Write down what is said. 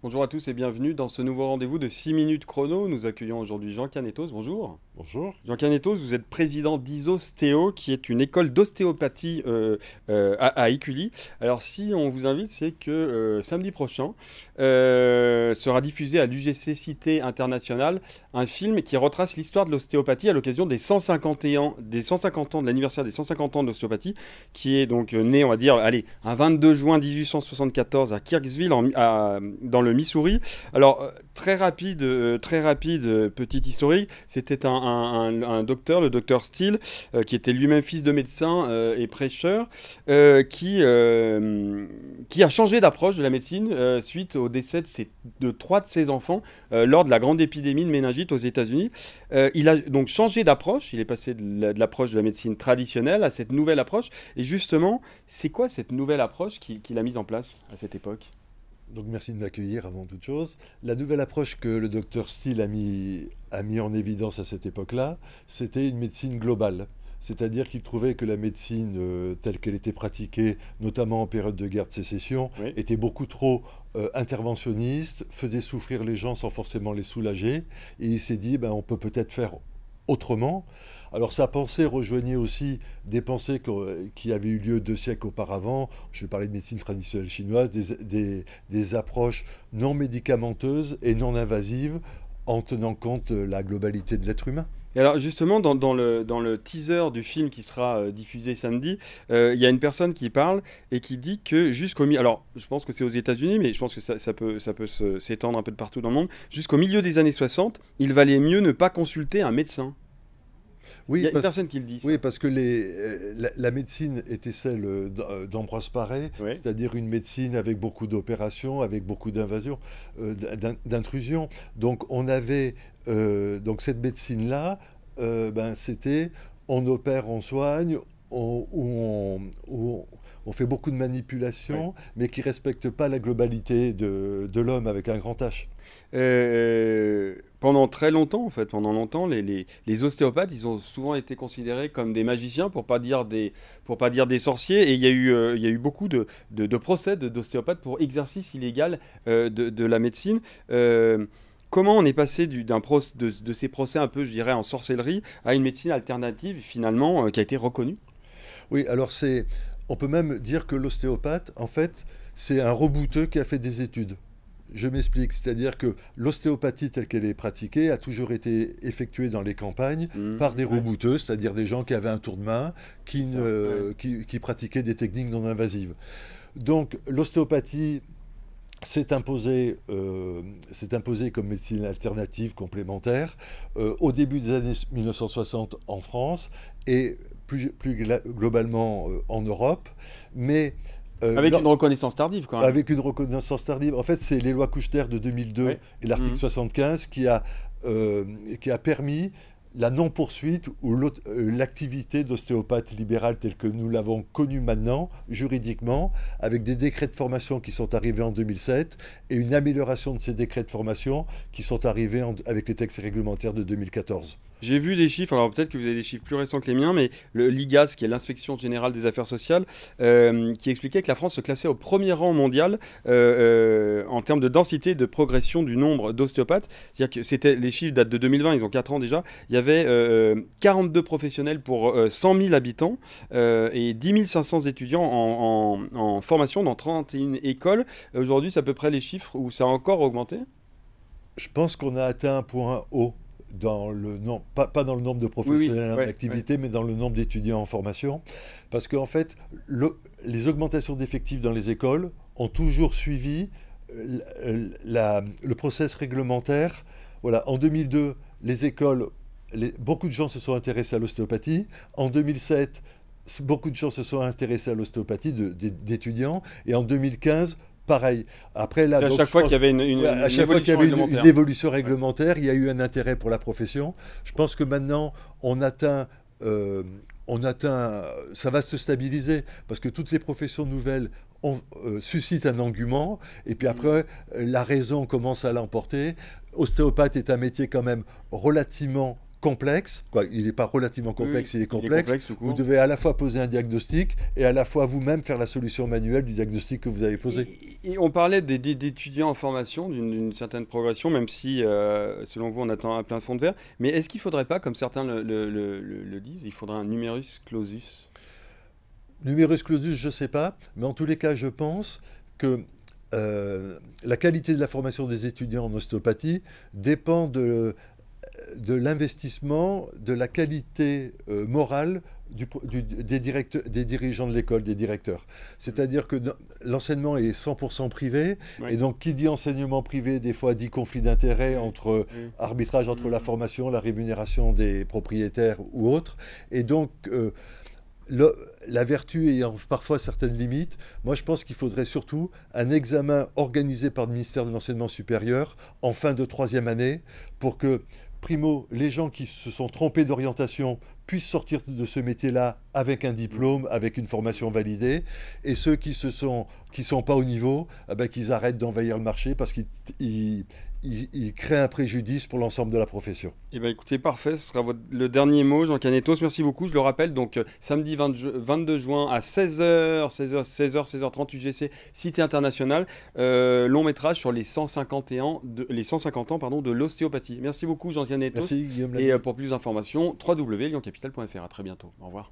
Bonjour à tous et bienvenue dans ce nouveau rendez-vous de 6 minutes chrono. Nous accueillons aujourd'hui Jean Canetos. Bonjour. Bonjour. Jean Canetos, vous êtes président d'Isostéo, qui est une école d'ostéopathie à Écully. Alors si on vous invite, c'est que samedi prochain sera diffusé à l'UGC Cité Internationale un film qui retrace l'histoire de l'ostéopathie à l'occasion des 150 ans de l'anniversaire des 150 ans de l'ostéopathie, qui est donc né, on va dire, allez, un 22 juin 1874 à Kirksville, dans le Missouri. Alors, très rapide, petite historique. C'était un docteur, le docteur Steele, qui était lui-même fils de médecin et prêcheur, qui a changé d'approche de la médecine suite au décès de 3 de ses enfants lors de la grande épidémie de méningite aux États-Unis. Il a donc changé d'approche. Il est passé de l'approche de la médecine traditionnelle à cette nouvelle approche. Et justement, c'est quoi cette nouvelle approche qu'il a mise en place à cette époque ? Donc merci de m'accueillir avant toute chose. La nouvelle approche que le docteur Steele a mis en évidence à cette époque-là, c'était une médecine globale. C'est-à-dire qu'il trouvait que la médecine telle qu'elle était pratiquée, notamment en période de guerre de sécession, Oui. était beaucoup trop interventionniste, faisait souffrir les gens sans forcément les soulager. Et il s'est dit, on peut peut-être faire autrement. Alors sa pensée rejoignait aussi des pensées qui avaient eu lieu 2 siècles auparavant. Je vais parler de médecine traditionnelle chinoise, des approches non médicamenteuses et non invasives en tenant compte de la globalité de l'être humain. Et alors justement, dans le teaser du film qui sera diffusé samedi, il y a une personne qui parle et qui dit que alors je pense que c'est aux États-Unis, mais je pense que ça peut s'étendre un peu de partout dans le monde, jusqu'au milieu des années 60, il valait mieux ne pas consulter un médecin. Il y a une personne qui le dit, ça. Oui, parce que la médecine était celle d'Ambroise Paré, Oui. c'est-à-dire une médecine avec beaucoup d'opérations, avec beaucoup d'invasions, d'intrusions. Donc on avait donc cette médecine-là, c'était on opère, on soigne, on fait beaucoup de manipulations, Oui. mais qui ne respectent pas la globalité de l'homme avec un grand H. Pendant très longtemps, en fait, pendant longtemps, les ostéopathes, ils ont souvent été considérés comme des magiciens, pour pas dire des sorciers. Et il y a eu beaucoup de procès d'ostéopathes pour exercice illégal de la médecine. Comment on est passé de ces procès un peu, je dirais, en sorcellerie à une médecine alternative, finalement, qui a été reconnue? Oui, alors on peut même dire que l'ostéopathe, en fait, c'est un rebouteux qui a fait des études. Je m'explique, c'est-à-dire que l'ostéopathie telle qu'elle est pratiquée a toujours été effectuée dans les campagnes par des Ouais. rebouteux, c'est-à-dire des gens qui avaient un tour de main, C'est ça, ouais. qui pratiquaient des techniques non invasives. Donc l'ostéopathie s'est imposée comme médecine alternative complémentaire au début des années 1960 en France et plus globalement en Europe, mais Avec une reconnaissance tardive, quand même. avec une reconnaissance tardive. En fait, c'est les lois Kouchner de 2002 Ouais. et l'article Mhm. 75 qui a permis la non-poursuite ou l'activité d'ostéopathe libéral telle que nous l'avons connue maintenant, juridiquement, avec des décrets de formation qui sont arrivés en 2007 et une amélioration de ces décrets de formation qui sont arrivés avec les textes réglementaires de 2014. J'ai vu des chiffres, alors peut-être que vous avez des chiffres plus récents que les miens, mais le l'IGAS, qui est l'Inspection Générale des Affaires Sociales, qui expliquait que la France se classait au premier rang mondial en termes de densité et de progression du nombre d'ostéopathes. C'est-à-dire que les chiffres datent de 2020, ils ont 4 ans déjà. Il y avait 42 professionnels pour 100 000 habitants et 10 500 étudiants en formation dans 31 écoles. Aujourd'hui, c'est à peu près les chiffres où ça a encore augmenté. Je pense qu'on a atteint un point haut dans le nombre, pas dans le nombre de Oui, oui, professionnels en ouais, ouais. activité, mais dans le nombre d'étudiants en formation. Parce qu'en fait, les augmentations d'effectifs dans les écoles ont toujours suivi le process réglementaire. Voilà, en 2002, les écoles, beaucoup de gens se sont intéressés à l'ostéopathie. En 2007, beaucoup de gens se sont intéressés à l'ostéopathie d'étudiants. Et en 2015, pareil. Après, là, C'est à donc, chaque je fois pense, qu'il y avait ouais, à chaque fois qu'il y évolution avait réglementaire. une évolution Ouais. réglementaire, il y a eu un intérêt pour la profession. Je pense que maintenant, euh, ça va se stabiliser parce que toutes les professions nouvelles suscitent un engouement et puis après, la raison commence à l'emporter. Ostéopathe est un métier quand même relativement complexe, quoi. Il n'est pas relativement complexe, Oui, il est complexe. tout Vous court. devez à la fois poser un diagnostic et à la fois vous-même faire la solution manuelle du diagnostic que vous avez posé. Et on parlait d'étudiants en formation, d'une certaine progression, même si, selon vous, on attend un plein fond de verre. Mais est-ce qu'il ne faudrait pas, comme certains le disent, il faudrait un numerus clausus? Numerus clausus, je ne sais pas, mais en tous les cas, je pense que la qualité de la formation des étudiants en ostéopathie dépend de l'investissement, de la qualité morale des dirigeants de l'école, des directeurs. C'est-à-dire que l'enseignement est 100% privé, Oui. et donc qui dit enseignement privé, des fois dit conflit d'intérêts entre Oui. arbitrage entre la formation, la rémunération des propriétaires ou autres. Et donc, la vertu ayant parfois certaines limites, moi je pense qu'il faudrait surtout un examen organisé par le ministère de l'Enseignement supérieur en fin de 3e année pour que, primo, les gens qui se sont trompés d'orientation puissent sortir de ce métier-là avec un diplôme, avec une formation validée, et ceux qui sont pas au niveau, qu'ils arrêtent d'envahir le marché parce qu'ils créent un préjudice pour l'ensemble de la profession. Eh bien, écoutez, parfait. Ce sera le dernier mot, Jean Canetos. Merci beaucoup. Je le rappelle, donc samedi 22 juin à 16h, 16h30 UGC, Cité internationale. Long métrage sur les 150 ans de l'ostéopathie. Merci beaucoup, Jean Canetos. Merci, Guillaume. Et pour plus d'informations, www.lyoncapital.fr. À très bientôt. Au revoir.